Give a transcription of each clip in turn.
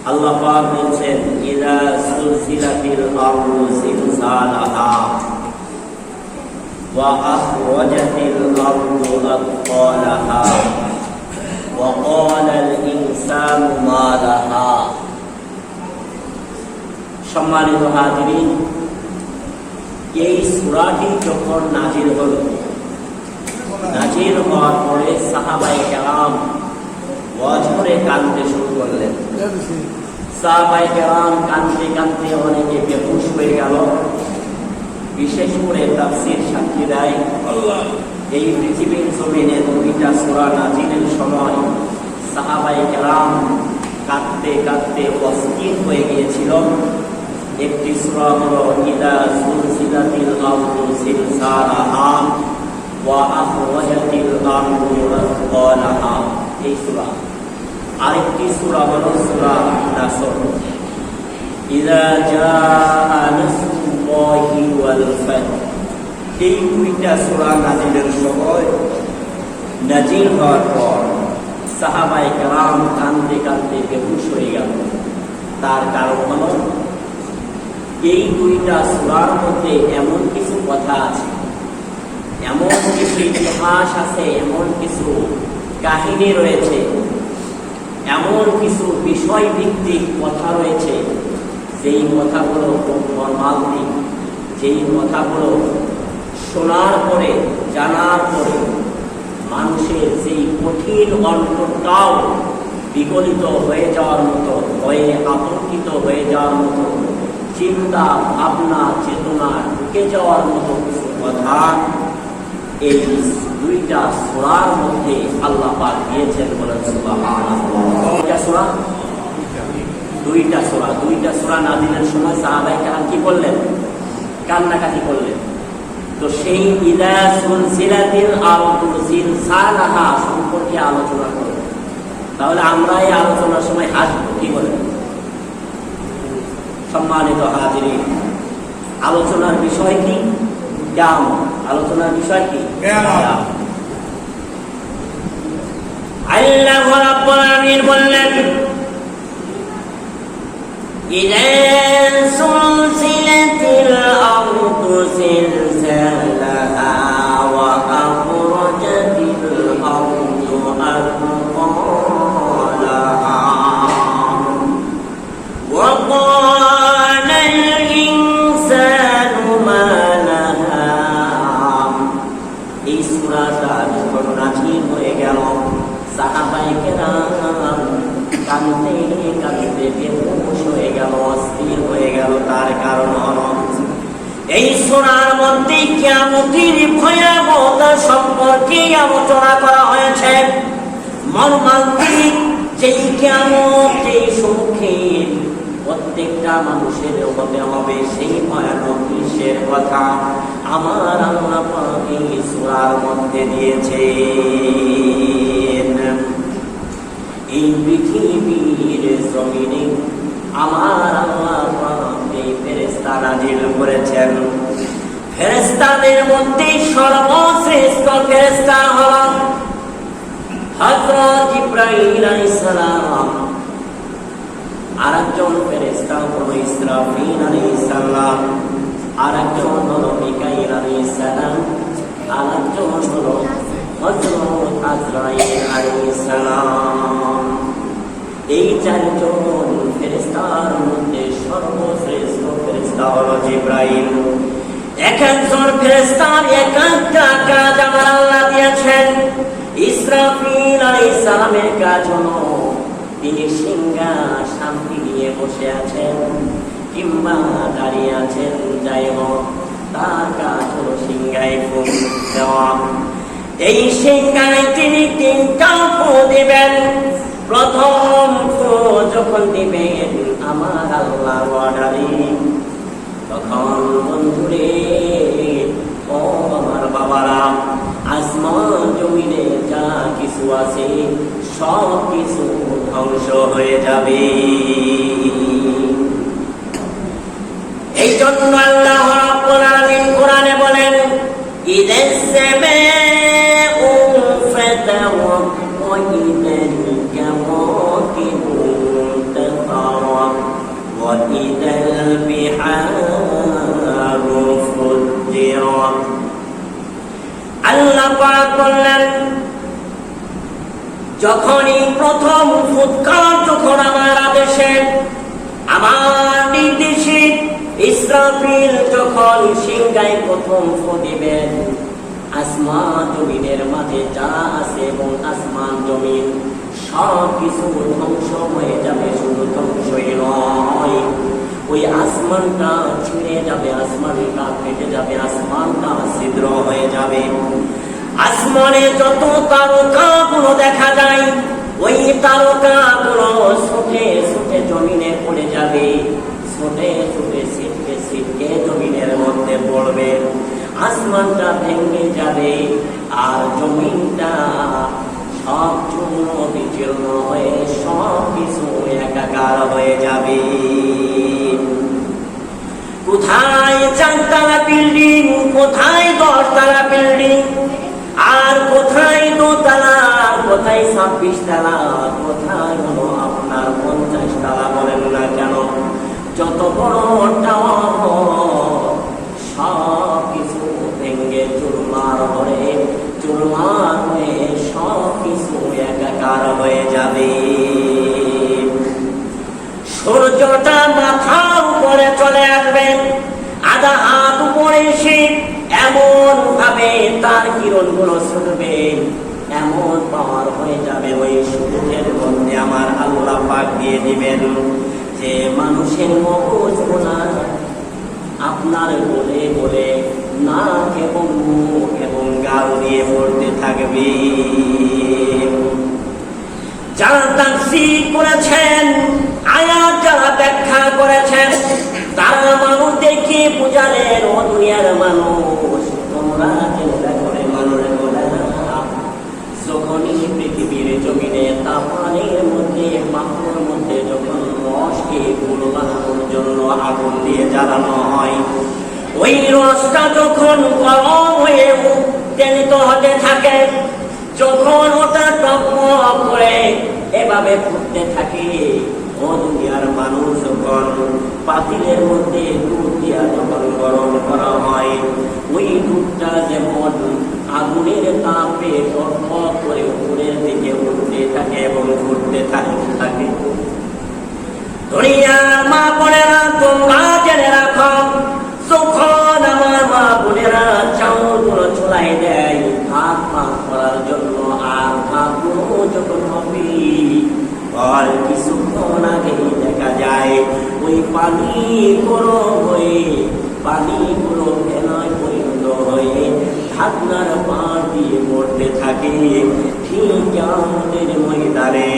আল্লাহ পাক বলেন ইযা সুলসিলাতিল আরদু জিলজালাহা ওয়া আখরাজাতিল আরদু আথqalaha ওয়া ক্বালাল ইনসানু মা লাহা। সম্মানিত হাজিরিন, এই সূরাটি যখন নাজিল হলো, নাজিল হওয়ার পরে সাহাবায়ে কেরাম ওয়াজরে কাঁদতে শুরু করলেন। সাহাবায়ে কেরাম কাঁদতে কাঁদতে অনেকে বেহুশ হয়ে গেল। বিশেষ করে তাফসীর সাক্ষী দেয়, এই পৃথিবীর জমিনে দুইটা সূরা নাজিলের সময় সাহাবায়ে কেরাম কাঁদতে কাঁদতে অস্থির হয়ে গিয়েছিল। একটি সূরা হলো ইযা সুলসিলাতিল আরদু জিলজালাহা ওয়া আখরাজাতিল আরদু আথqalaha, এই সূরা। আরেকটি সূরা হলো সূরা নাসর, ইযা জাআ নাসরুল্লাহি ওয়াল ফাতহ। এই দুইটা সূরা নাজিলের সময়, নাজিল হওয়ার পর সাহাবায়ে কেরাম কাঁদতে কাঁদতে বেহুশ হয়ে গেল। তার কারণ হলো এই দুইটা সূরার মধ্যে এমন কিছু কথা আছে, এমন কিছু ইতিহাস আছে, এমন কিছু কাহিনী রয়েছে, এমন কিছু বিষয় ভিত্তিক কথা রয়েছে, যেই কথাগুলো খুব মর্মান্তিক, যেই কথাগুলো শোনার পরে, জানার পরে মানুষের যেই কঠিন অন্তরটাও বিগলিত হয়ে যাওয়ার মতো, ভয়ে আতঙ্কিত হয়ে যাওয়ার মতো, চিন্তা ভাবনা চেতনা ঢুকে যাওয়ার মতো কিছু কথা এই দুইটা সূরার মধ্যে আল্লাহ পাক দিয়েছেন। বলেন সুবহানাল্লাহ। দুইটা সূরা নাজিলের সময় সাহাবায়ে কেরাম কি করলেন? কান্নাকাটি করলেন। তো সেই ইযা সুলসিলাতিল আরদু জিলজালাহা সম্পর্কে আলোচনা করব। তাহলে আমরা এই আলোচনার সময় হাসবো, কি বলেন? সম্মানিত হাজিরিন, আলোচনার বিষয় কি? কিয়ামত। আলোচনার বিষয় কি? কিয়ামত। আল্লাহ রাব্বুল আলামিন বললেন ইযা সুলসিলাতিল আরদু জিলজালাহা ওয়া আখরাজাতিল আরদু আথqalaha ওয়া ক্বালাল ইনসানু মা লাহা। এই সূরাটা যখন নাজিল হয়ে গেল, সাহাবায়ে কেরাম কাঁদতে কাঁদতে বেহুশ হয়ে গেল, অস্থির হয়ে গেল। তার কারণ হলো এই সূরার মধ্যে কিয়ামতের ভয়াবহতা সম্পর্কে আলোচনা করা হয়েছে। মর্মান্তিক যেই কিয়ামত, যেই সম্মুখীন প্রত্যেকটা মানুষের হতে হবে, সেই ভয়ানক দৃশ্যের কথা আমার আল্লাহ পাক এই সূরার মধ্যে দিয়েছেন। এই পৃথিবীর জমিনে আমার আল্লাহ পাক এই ফেরেশতা নাজিল করেছেন। ফেরেশতাদের মধ্যে সর্বশ্রেষ্ঠ ফেরেশতা হলেন হযরত জিবরাইল আলাইহিস সালাম। আরেকজন ফেরেশতা হলো ইসরাফিল আলাইহিস সালাম, আরেকজন হলো মিকাইল আলাইহিস সালাম, আরেকজন হলো হযরত আজরাইল আলাইহিস সালাম। এই চারজন ফেরেশতার মধ্যে সর্বশ্রেষ্ঠ ফেরেশতা হলো জিবরাইল। এক একজন ফেরেশতার এক একটা কাজ আমার আল্লাহ দিয়েছেন। ইসরাফিল আলাইহিস সালামের কাজ হলো তিনি সিংহাসনটি নিয়ে বসে আছেন কিংবা দাঁড়িয়ে আছেন, যাই হোক তার কাজ হলো সিংহায় ফুঁক দেওয়া। এই সিংহায় তিনি তিনটা ফু দিবেন। প্রথম ফু যখন দিবেন আমার আল্লাহর অর্ডারে, তখন বন্ধুরে ও আমার বাবারা, আসমান জমিনে যা কিছু আছে সব কিছু ধ্বংস হয়ে যাবে। এই জন্য আল্লাহ রাব্বুল আলামিন কোরআনে বলেন ইযাস সামাউ ফাতাওয়াত ওয়া ইযাল কাওয়াকিবু তাফারাত যখনই প্রথম ফুৎকার যখন আমার আদেশে আমার নির্দেশে ইসরাফিল যখন সিংহায় প্রথম ফু দিবেন, আসমান জমিনের মাঝে যা আছে এবং আসমান জমিন সব কিছু ধ্বংস হয়ে যাবে। শুধু ধ্বংসই নয়, ওই আসমানটা ছিঁড়ে যাবে, আসমানটা ফেটে যাবে, আসমানটা ছিদ্র হয়ে যাবে। আসমানে যত তারকা গুলো দেখা যায়, ওই তারকা গুলো ছুটে ছুটে জমিনে পড়ে যাবে, ছুটে ছুটে ছিটকে ছিটকে জমিনের মধ্যে পড়বে। আসমানটা ভেঙে যাবে আর জমিনটা সব চূর্ণ বিচূর্ণ হয়ে সব কিছু একাকার হয়ে যাবে। কোথায় 4 তলা বিল্ডিং, কোথায় 10 তলা বিল্ডিং, আর কোথায় 2 তলা, কোথায় 26 তলা, কোথায় হলো আপনার 50 তলা বলেন না কেন, যত বড় টাওয়ার সব কিছু ভেঙে চুরমার হয়ে সব কিছু একাকার হয়ে যাবে। সূর্যটা মাথা উপরে চলে আসবে, আধা হাত উপরে এসে এমন ভাবে তার কিরণ গুলো ছুটবে, এমন পাওয়ার হয়ে যাবে ওই সূর্যের মধ্যে আমার আল্লাহ পাক দিয়ে দিবেন যে মানুষের মগজ গোনা আপনার বলে বলে নাক এবং মুখ এবং গাল দিয়ে পড়তে থাকবে। যারা তাফসীর করেছেন, আয়াত যারা ব্যাখ্যা করেছেন, তারা মানুষ দেখে বুঝালেন, ও দুনিয়ার মানুষ তোমরা জেনে দেখো রে মানুষ বলে যখনই পৃথিবীর জমিনে তাপমানের মধ্যে পাথর মধ্যে যখন রসকে ফুল বানানোর জন্য আগুন দিয়ে জ্বালানো হয়, ওই রসটা যখন গরম হয়ে উত্তেজিত হতে থাকে, যখন ওটা টকমক করে এভাবে ফুটতে থাকে, ও দুনিয়ার মানুষ যখন পাতিলের মধ্যে দুধ দিয়া যখন গরম করা হয়, ওই দুধটা যেমন আগুনের তাপে টকমক করে উপরের দিকে উঠতে থাকে এবং ফুটতে থাকে। দুনিয়ার মা বোনেরা তোমরা জেনে রাখো, যখন আমার মা বোনেরা চাউলগুলো চুলাই দেয় ভাত পাক করার জন্য, আর ভাতগুলো যখন হবে আর কিছুক্ষণ আগেই দেখা যায় ওই পানি গরম হয়ে পানিগুলো ফেনায় পরিণত হয়ে ঢাকনার পাড় দিয়ে পড়তে থাকে। ঠিক আমাদের ময়দানে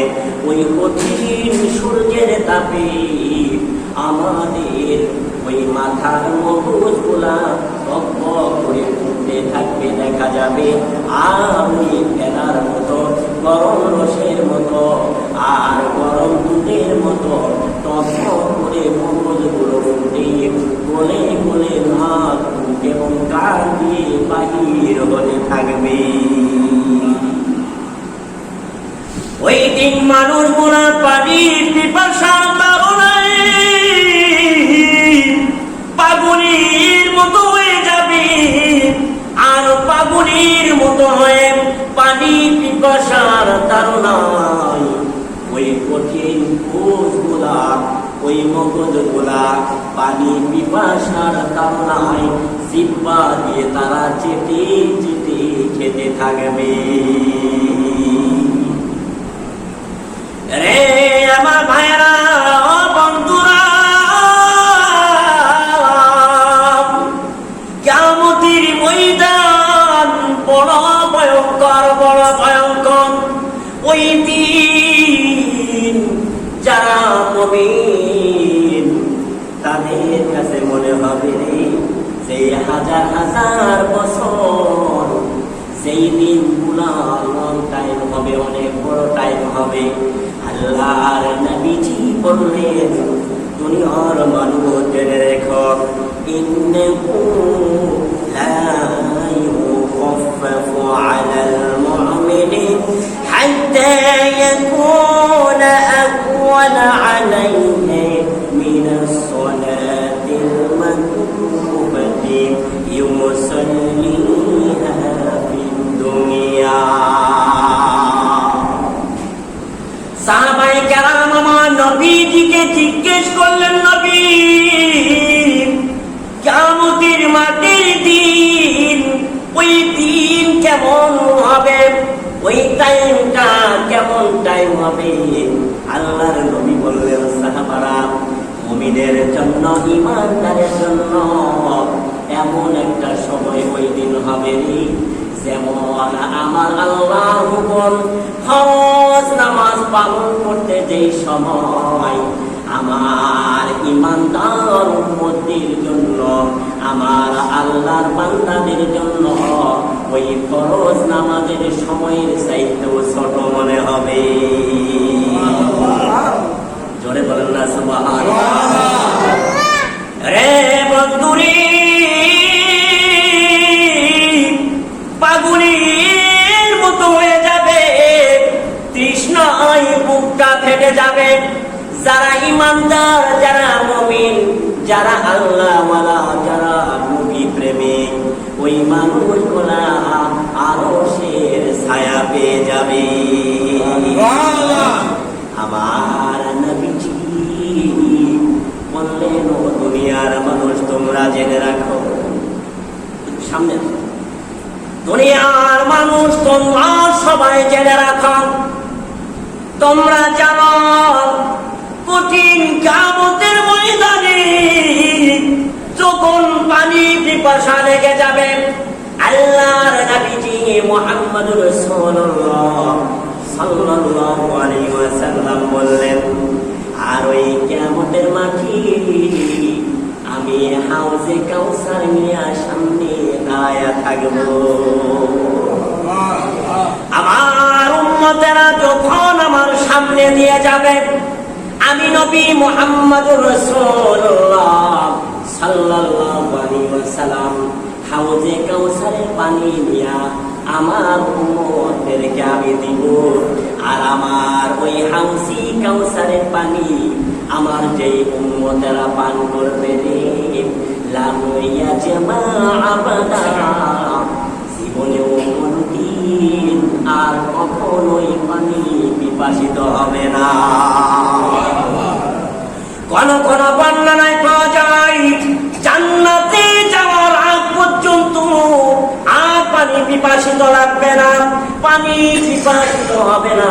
ওই কঠিন সূর্যের তাপে আমাদের ওই মাথার মগজ গুলা টকবক করে উঠতে থাকবে, দেখা যাবে আর ওই ফেনার মতো গরম রসের মতো আর গরম দুধের মতো টকবক করে মগজ গুলো ফুটে গলে গলে নাক এবং কান দিয়ে বাহির হতে থাকবে। ওই দিন মানুষ গুলা পানির পিপাসার কারণে পাগলের মতো হয়ে যাবে, আর পাগলের মতো হয়ে পানি পিপাসার তাড়নায় ওই কঠিন কোষগুলা ওই মগজগুলা পানি পিপাসার তাড়নায় জিহ্বা দিয়ে তারা চেটে চেটে খেতে থাকবে। রে আমার ভাইরা, বন্ধুরা, কিয়ামতের ময়দান বড় ভয়ঙ্কর, বড় ভয়ঙ্কর। ওই দিন যারা মুমিন তাদের কাছে মনে হবে যে হাজার হাজার বছর, সেই দিনগুলা লং টাইম হবে, অনেক বড় টাইম হবে। আল্লাহর নবীজি বললেন, দুনিয়ার মানুষ জেনে রেখো, ইন্নাহু লা ইউখাফফাফু আলাল মুমিনিন হাত্তা ইয়াকুনা আকওয়ানা আলাইহি মিনাস সালাতিল মাকতুবাতি ইউসাল্লিহা ফিদ দুনিয়া। নবীজিকে জিজ্ঞেস করলেন, নবী, কিয়ামতের মাঠের দিন, ওই দিন কেমন হবে, ওই টাইমটা কেমন টাইম হবে? আল্লাহর নবী বললেন, সাহাবারা, মুমিনের জন্য, ঈমানদারের জন্য এমন একটা সময় ওই দিন হবে যেমন আমার আল্লাহর হুকুম ফরজ নামাজ পালন করতে যেই সময় আমার ঈমানদার উম্মতের জন্য, আমার আল্লাহর বান্দাদের জন্য ওই ফরজ নামাজের সময়ের চাইতেও ছোট মনে হবে। জোরে বলেন না সুবহানাল্লাহ। রে বন্ধুরে, পাগলের মতো হয়ে যাবে, তৃষ্ণায় বুকটা ফেটে যাবে। যারা ঈমানদার, যারা মুমিন, যারা আল্লাহওয়ালা, যারা নবী প্রেমিক, ওই মানুষগুলা আরশের ছায়া পেয়ে যাবে। আমার নবীজি বললেন, ও দুনিয়ার মানুষ, তোমরা জেনে রাখো, সামনে দুনিয়ার মানুষ, তোমরা সবাই জেনে রাখো, তোমরা জানো কঠিন কিয়ামতের ময়দানে যখন পানি পিপাসা লেগে যাবে, আল্লাহর নবীজি মুহাম্মদুর রাসূলুল্লাহ সাল্লাল্লাহু আলাইহি ওয়াসাল্লাম বললেন, আর ওই কিয়ামতের মাঠে আমি হাউজে কাউসার নিয়ে সামনে দাঁড়ায়া থাকব। আমার উম্মতেরা যখন আমার সামনে দিয়ে যাবে, আমি নবী মুহাম্মদুর রাসূলুল্লাহ সাল্লাল্লাহু আলাইহি ওয়াসাল্লাম হাউজে কাউসারের পানি নিয়া আমার উম্মতদেরকে আমি দিব। আর আমার ওই হাউজি কাউসারের পানি আমার যেই উম্মতেরা পান করবে রে, লাম ইয়াজমা আবাদা, জীবনেও কোনদিন আর কখনোই পানি পিপাসিত হবে না। কোন কোন বর্ণনায় পাওয়া যায়, জান্নাতে যাওয়ার আগ পর্যন্ত আর পানি পিপাসিত লাগবে না, পানি পিপাসিত হবে না।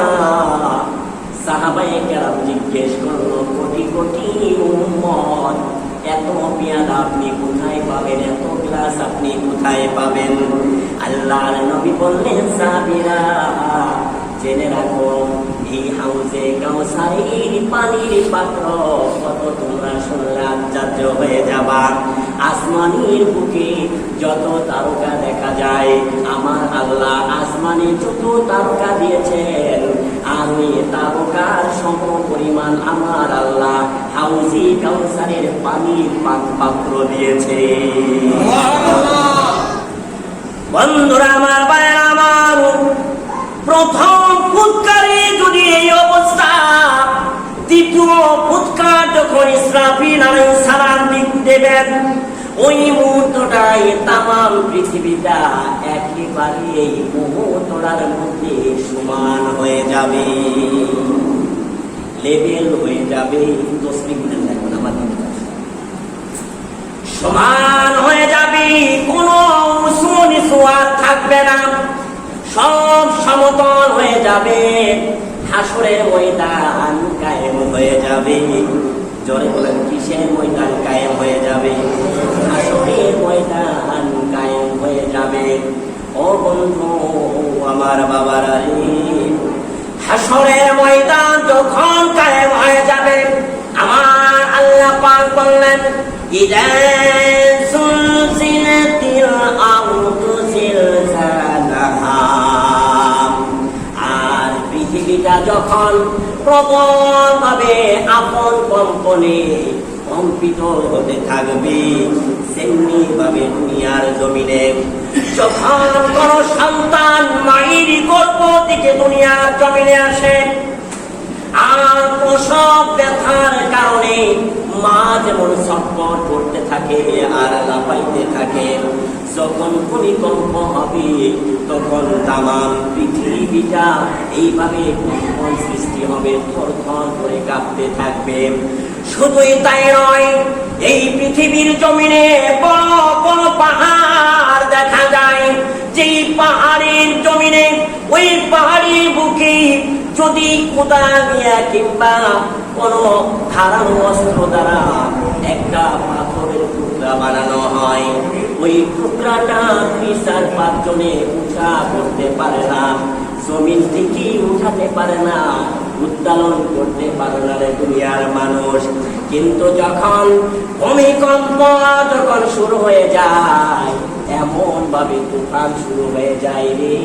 সাহাবায়ে কেরাম জিজ্ঞেস করলো, কোটি কোটি উম্মত, এত পেয়ালা আপনি কোথায় পাবেন, এত গ্লাস আপনি কোথায় পাবেন? আল্লাহর নবী বললেন, সাহাবীরা জেনে রাখো, এই হাউজে কাউসারের পানির পাত্র কত তোমরা শুনলে আশ্চর্য হয়ে যাবা। আসমানের বুকে যত তারকা দেখা যায়, আমার আল্লাহ আসমানে যত তারকা দিয়েছেন, আর ওই তারকার সম পরিমাণ আমার আল্লাহ হাউজি কাউসারের পানির পাত্র দিয়েছে। বন্ধুরা আমার, ভাইরা আমার, প্রথম ফুৎকারে যদি এই অবস্থা, দ্বিতীয় ফুৎকার যখন ইসরাফিল আলাইহিস সালাম দেবেন, ওই মুহূর্তটাই তামাম পৃথিবীটা একেবারে এই মুহূর্তটার মধ্যে সমান হয়ে যাবে, লেভেল হয়ে যাবে। তসবিহ গুনেন এখন আমার সমান হয়ে যাবে, কোনো উঁচু নিচু আর থাকবে না, সব সমতল হয়ে যাবে। হাসরের ময়দান কায়েম হয়ে যাবে। জোরে বলেন, কিসের ময়দান কায়েম হয়ে যাবে? হাসরের ময়দান কায়েম হয়ে যাবে। ও বন্ধু আমার, বাবারা রে, হাসরের ময়দান যখন কায়েম হয়ে যাবে, আমার আল্লাহ পাক বললেন, ইযা সুলসিলাতিল আরদু জিলজালাহা, আর পৃথিবীটা যখন প্রবলভাবে আপন কম্পনে কম্পিত হতে থাকবে, সেমনি ভাবে দুনিয়ার জমিনে যখন কোন সন্তান মায়ের গর্ভ থেকে দুনিয়ার জমিনে আসে, আর প্রসব ব্যথার কারণে মা যেমন ছটফট করতে থাকে আর লাফাইতে থাকে, যখন ভূমিকম্প হবে তখন তামাম পৃথিবীটা এইভাবে কম্পন সৃষ্টি হবে, থরথর করে কাঁপতে থাকবে। শুধুই তাই নয়, এই পৃথিবীর জমিনে বড় বড় পাহাড় দেখা যায়, যেই পাহাড়ের জমিনে ওই পাহাড়ের বুকে যদি কোদা দিয়া কিংবা কোন ধারালো অস্ত্র দ্বারা একটা পাথরের টুকরা বানানো হয়, ওই টুকরাটা 3-4-5 জনে উঠা করতে পারে না, জমিন থেকে উঠাতে পারে না, উত্তোলন করতে পারে না রে দুনিয়ার মানুষ। কিন্তু যখন ভূমিকম্প যখন শুরু হয়ে যায়, এমন ভাবে তুফান শুরু হয়ে যায় রে,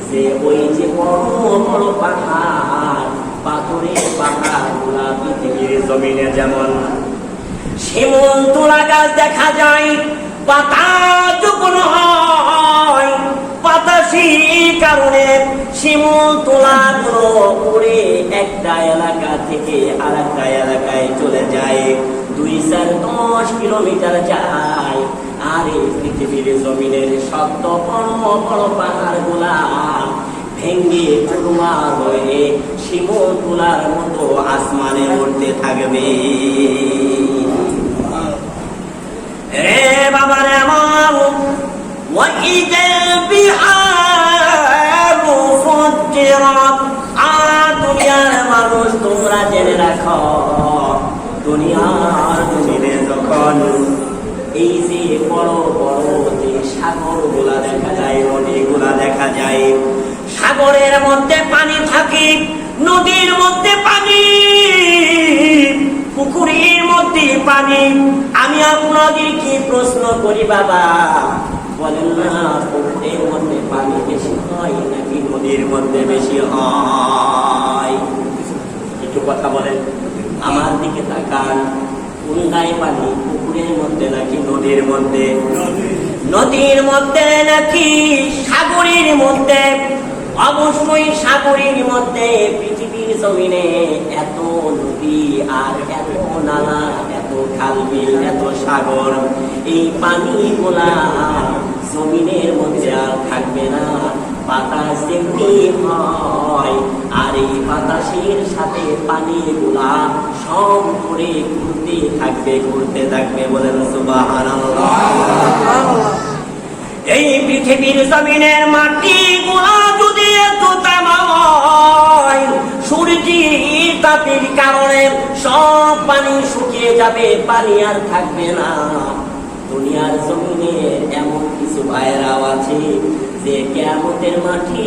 যে ওই যে বড় বড় পাহাড়, পাথরের পাহাড় গুলা পৃথিবীর জমিনে যেমন শিমুল তুলা গাছ দেখা যায়, পাতা যখন হয় বাতাসের কারণে শিমুল তুলা গুলো উড়ে একটা এলাকা থেকে আর একটা এলাকায় চলে যায়, 2-4-10 কিলোমিটার যায়। আর এই পৃথিবীর জমিনের শক্ত বড় বড় পাহাড় গুলা ভেঙ্গে চুরমার হয়ে শিমুল তুলার মতো আসমানে উঠতে থাকবে। রে বাবা রে আমার, وَإِذَا الْبِحَارُ فُجِّرَتْ, আর দুনিয়ার মানুষ তোমরা জেনে রাখো, দুনিয়ার জমিনে যখন এই যে বড় বড় যে সাগর গুলা দেখা যায়, নদীগুলা দেখা যায়, সাগরের মধ্যে পানি থাকে, নদীর মধ্যে পানি, পুকুরের মধ্যে পানি। আমি আপনাদেরকে প্রশ্ন করি বাবা, বলেন না পুকুরের মধ্যে পানি বেশি হয় নাকি নদীর মধ্যে বেশি হয়? একটু কথা বলেন, আমার দিকে তাকান, কোনটায় পানি, পুকুরের মধ্যে নাকি নদীর মধ্যে? নদীর মধ্যে নাকি সাগরের মধ্যে? অবশ্যই সাগরের মধ্যে। পৃথিবীর জমিনে এত নদী আর এত নালা, এত খাল বিল, এত সাগর, এই পানিগুলা জমিনের মধ্যে আর থাকবে না। বাতাস যেমনি হয়, আর এই বাতাসের সাথে পানিগুলা সব করে ঘুরতে থাকবে, ঘুরতে থাকবে। বলেন সুবহানাল্লাহ। এই পৃথিবীর জমিনের মাটি গুলা যদি এত তামা হয়, সূর্যের তাপের কারণে সব পানি শুকিয়ে যাবে, পানি আর থাকবে না। দুনিয়ার জমিনে এমন কিছু ভাইরাও আছে যে কিয়ামতের মাটি,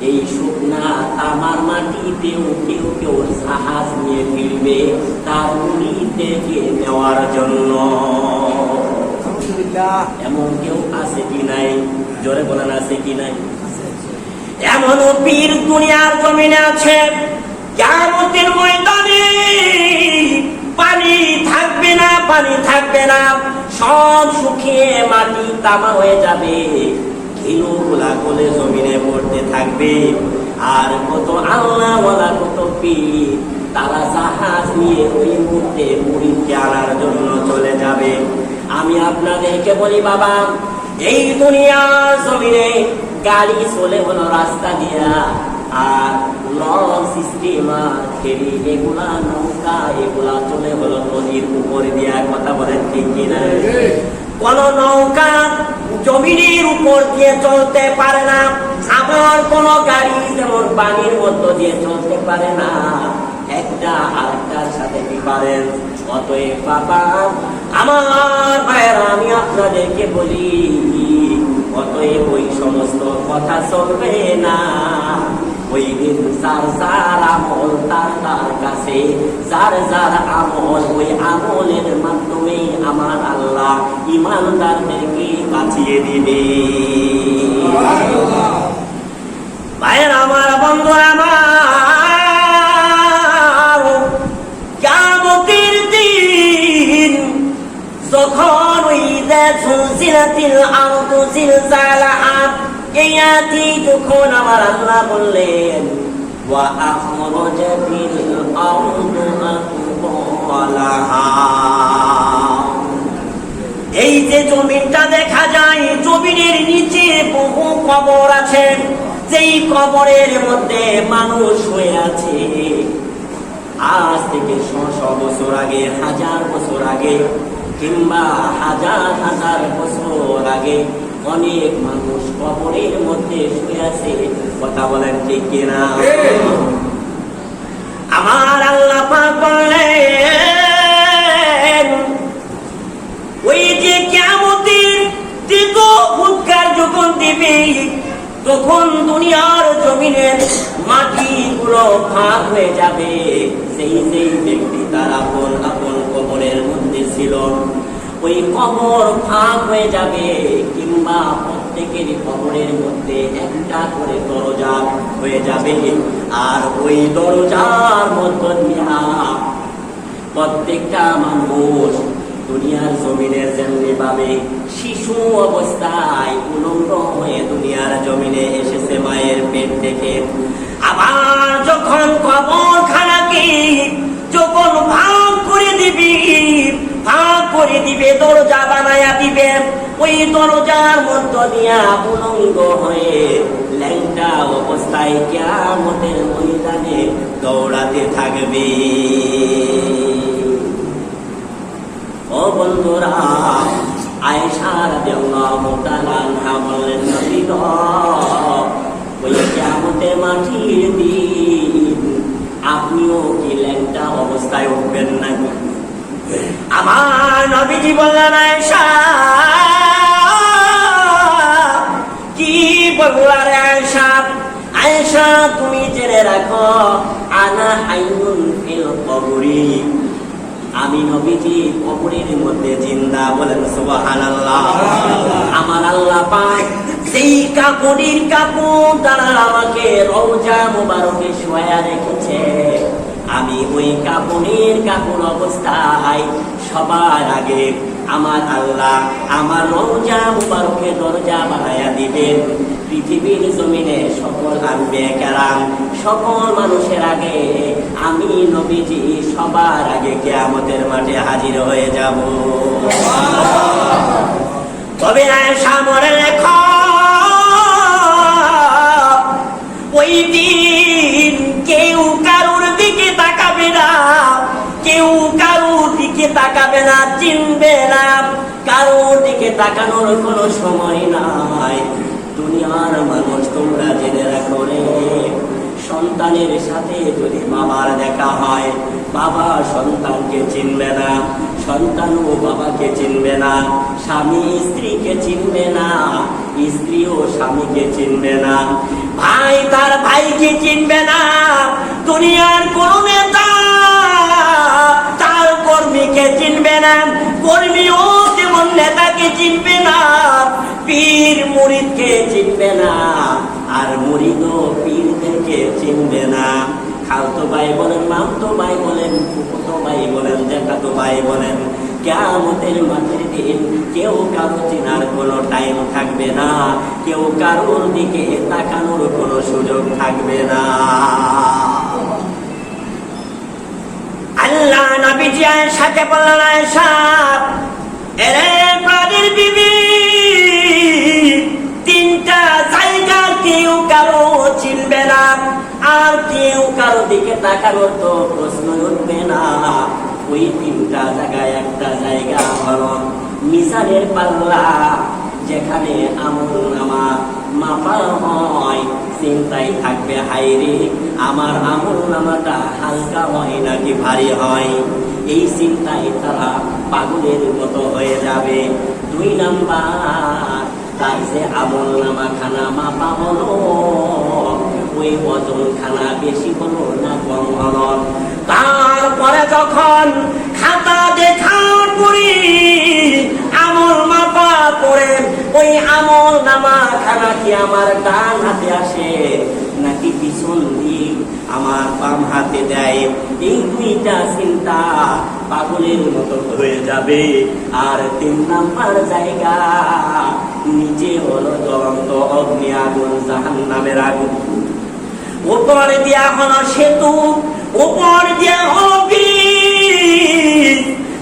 এই শুকনা তামার মাটিতেও কেউ কেউ জাহাজ নিয়ে ফিরবে তার মুরিদদেরকে নেওয়ার জন্য। এমন কেউ আছে কি নাই? জোরে বলেন, আছে কি নাই? এমন পীর দুনিয়ার জমিনে আছে, কিয়ামতের ময়দানে পানি থাকবে না, পানি থাকবে না, সব শুকিয়ে মাটি তামা হয়ে যাবে, ঘিলুগুলা গলে জমিনে পড়তে থাকবে। আর কত আল্লাহওয়ালা, কত পীর, তারা জাহাজ নিয়ে ওই মুহূর্তে মুরিদকে আনার জন্য চলে যাবে। আমি আপনাদেরকে বলি বাবা, এই দুনিয়ার জমিনে গাড়ি চলে হলো রাস্তা দিয়া, আর লঞ্চ, স্টিমার, ফেরি, এগুলা নৌকা, এগুলা চলে হলো নদীর উপর দিয়া। কথা বলেন ঠিক কিনা? কোন নৌকা জমিনের উপর দিয়ে চলতে পারে না, আবার কোন গাড়ি যেমন পানির মধ্য দিয়ে চলতে পারে না। একটা আরেকটার সাথে ডিফারেন্স। অতএব বাবা আমার ভাইয়েরা, আমি আপনাদেরকে বলি, অতএব ওই সমস্ত কথা চলবে না। ওই দিন যার যার আমল তার তার কাছে, যার যার আমল ওই আমলের মাধ্যমে আমার আল্লাহ ইমানদারদেরকে বাঁচিয়ে দিবে। ভাইয়েরা আমার, বন্ধুরা আমার, কিয়ামতের দিন যখন ওই যুলজিলাতিল আরদু জিলজালাহা, এই আয়াতটি যখন আমার আল্লাহ বললেন, ওয়া আখরাজাতিল আরদু আথকালাহা, এই যে জমিনটা দেখা কবর আছে, যেই কবরের মধ্যে মানুষ হয়ে আছে আজ থেকে 600 বছর আগে, 1000 বছর আগে, কিংবা হাজার হাজার বছর আগে অনেক মানুষ কবরের মধ্যে শুয়ে আছে। কথা বলেন ঠিক কিনা? আমার আল্লাহ পাক বললেন, ওই যে কিয়ামতের দিন ফুৎকার যখন দিবে, তখন দুনিয়ার জমিনের মাটিগুলো ভাগ হয়ে যাবে। সেই সেই ব্যক্তি তার আপন আপন কবরের মধ্যে ছিল, ওই কবর ভাগ হয়ে যাবে, কিংবা প্রত্যেকের কবরের মধ্যে একটা করে দরজা হয়ে যাবে। আর ওই দরজার মধ্য দিয়া প্রত্যেকটা মানুষ দুনিয়ার জমিনের যেমনি ভাবে শিশু অবস্থায় উলঙ্গ হয়ে দুনিয়ার জমিনে এসেছে মায়ের পেট থেকে, আবার যখন কবরখানাকে যখন ভাগ করে দিবি, ভাগ করে দিবে, দরজা বানায়া দিবে, ওই দরজার মধ্য দিয়া উলঙ্গ হয়ে ল্যাংটা অবস্থায় কিয়ামতের ময়দানে দৌড়াতে থাকবে। ও বন্ধুরা, আয়েশা রাদিয়াল্লাহু তাআলা আনহা বললেন, নবী গো, ওই কিয়ামতের মাটির দিন আপনিও কি ল্যাংটা অবস্থায় উঠবেন নাকি? আমার নবীজি বললেন, আয়েশা কি বললেন? আয়েশা, আয়েশা তুমি জেনে রাখো, আনা হাইয়ুন ফিল কবরি, আমি নবীজি কবরের মধ্যে জিন্দা। বলেন সুবহানাল্লাহ। আমার আল্লাহ পাক সেই কাপড়ের কাপড় দ্বারা আমাকে রওজা মুবারকে শোয়া রেখেছে, আমি ওই কাপড়ের কাপড় অবস্থায় সবার আগে আমার আল্লাহ আমার রওজা মুবারকে দরজা বানায়া দিবেন। পৃথিবীর জমিনে সকল আম্বিয়া কেরাম, সকল মানুষের আগে আমি নবীজি সবার আগে কিয়ামতের মাঠে হাজির হয়ে যাব। তবে আয়েশা মনে রেখো, ওই দিন কেউ কারোর দিকে তাকাবে না, কেউ কারোর দিকে তাকাবে না, চিনবে না, কারোর দিকে তাকানোর কোনো সময় নাই। দুনিয়ার মানুষ তোমরা জেনে রাখো রে, সন্তানের সাথে যদি বাবার দেখা হয়, বাবা সন্তানকে চিনবে না, সন্তানও বাবাকে চিনবে না, স্বামী স্ত্রীকে চিনবে না, স্ত্রীও স্বামীকে চিনবে না, ভাই তার ভাইকে চিনবে না। দুনিয়ার কোন নেতা তার কর্মীকে চিনবে না, কর্মীও যেমন নেতাকে চিনবে না, পীর মুরিদকে চিনবে না, আর মুরিদও পীরদেরকে চিনবে না। খালতো ভাই বলেন, মামতো ভাই বলেন, ফুফুতো ভাই বলেন, জ্যাঠাতো ভাই বলেন, কিয়ামতের মাঠের দিন কেউ কারো চেনার কোনো টাইম থাকবে না, কেউ কারোর দিকে তাকানোর কোনো সুযোগ থাকবে না। আল্লাহ নবীজি আয়েশাকে বললেন, আয়েশা এরে প্রাণের বিবি, তিনটা জায়গা কেউ কারো চিনবে না, আর কেউ কারো দিকে তাকানোর তো প্রশ্ন উঠবে না। ওই তিনটা জায়গায় একটা জায়গা হলো মিজানের পাল্লা, যেখানে আমলনামা মাপা হয়। চিন্তাই থাকবে, হায়রে আমার আমলনামাটা হালকা হয় নাকি ভারী হয়, এই চিন্তায় তারা পাগলের মতো হয়ে যাবে। 2 নাম্বার, তাই যে আমলনামা খানা মাপা হলো, ওই ওজন খানা বেশি হলো না কম হলো। তারপরে যখন খাতা দেখার পরে আমল মাপা করে, ওই আমল নামা খানা কি আমার ডান হাতে আসে নাকি পিছন দিক আমার বাম হাতে দেয়, এই 2টা চিন্তা পাগলের মতো হয়ে যাবে। আর 3 নাম্বার জায়গা নিচে হলো জ্বলন্ত অগ্নি আগুন, জাহান্নামের আগুন। উপর দিয়া হলো সেতু, উপর দিয়া হলো ব্রিজ,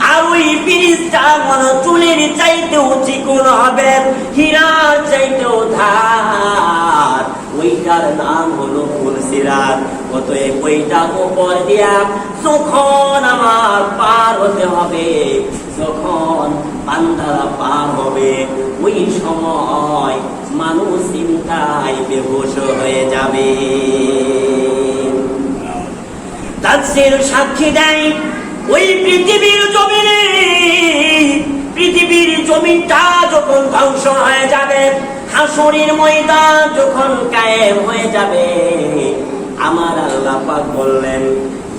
আর ওই ব্রিজটা হলো চুলের চাইতেও চিকন হবে, হীরার চাইতেও ধার যার নাম হলো ফুলসিরাত। অতএব ওইটা উপর দিয়া যখন আমার পার হতে হবে, যখন বান্দারা পার হবে, ওই সময় মানুষ চিন্তায় বেহুশ হয়ে যাবে। তাফসীর সাক্ষী দেয় ওই পৃথিবীর জমিনে, পৃথিবীর জমিনটা যখন ধ্বংস হয়ে যাবে, হাসরের ময়দান যখন কায়েম হয়ে যাবে, আমার আল্লাহ পাক বললেন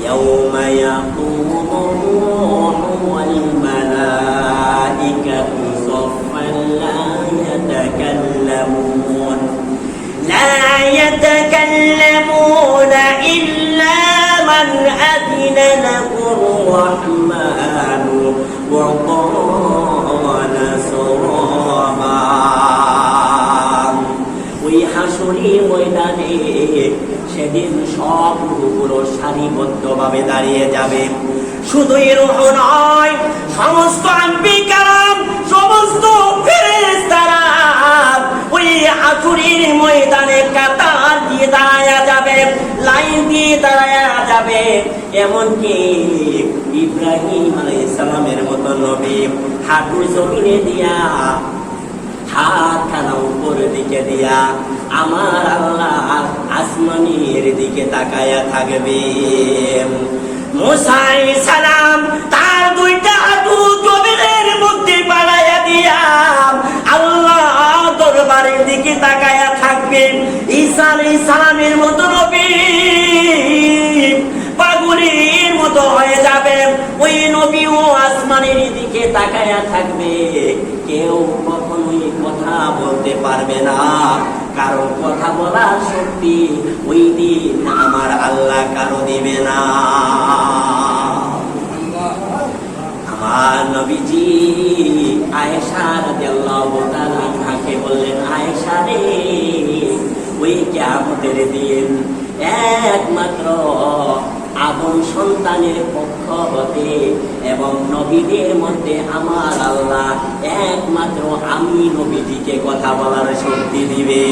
ইয়াউমা ইয়াকুমুর ওয়াল মালাইকাতু সাফফান লা ইয়াতাকাল্লামুনা ইল্লা মান আযিনা লাহুর রাহমানু ওয়া ক্বালা সাওয়াবা। ওই হাসরের ময়দানে সেদিন সব রূহগুলো সারিবদ্ধভাবে দাঁড়িয়ে যাবে। শুধুই রূহ নয়, সমস্ত আম্বিয়া কেরাম, সমস্ত ফেরেশতারা ওই হাসরের ময়দানে কাতার দিয়ে দাঁড়ায়া যাবে, লাইন দিয়ে দাঁড়ায়া যাবে। এমনকি ইব্রাহিম আলাইহিস সালামের মতো নবী হাঁটুর জমিনে দিয়া, হাতখানা উপরের দিকে দিয়া আমার আল্লাহ আসমানের দিকে তাকায়া থাকবে। মুসা আলাইহিস সালাম তার দুইটা হাঁটু জমিনের মধ্যে বাড়াইয়া দিয়া আল্লাহ দরবারের দিকে তাকায়া থাকবেন। ঈসা আলাইহিস সালামের মতো নবী পাগলের মতো হয়ে যাবে, ওই নবীও আসমানের দিকে তাকায়া থাকবে। কেউ কখনোই কথা বলতে পারবে না, কারণ কথা বলার শক্তি ওই দিন আমার আল্লাহ কারো দিবে না। আমার নবীজি আয়েশা রাদিয়াল্লাহু তাআলা আনহাকে বললেন, আয়েশা রে, ওই কিয়ামতের দিন একমাত্র আদম সন্তানের পক্ষ হতে এবং নবীদের মধ্যে আমার আল্লাহ একমাত্র আমি নবীজিকে কথা বলার শক্তি দিবে।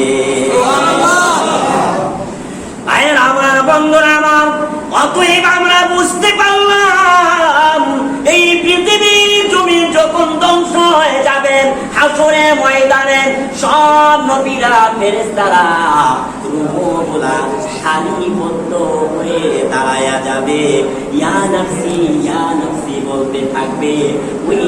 ভাইয়ের আমার, বন্ধুরা আমার, অতএব আমরা বুঝতে পারলাম এই পৃথিবীর জমি যখন ধ্বংস হয়ে যাবে, হাসরের ময়দানে সব নবীরা ফেরেশতারা রূহগুলা সারিবদ্ধ হয়ে দাঁড়ায়া যাবে, ইয়া নাফসি ইয়া নাফসি বলতে থাকবে। ওই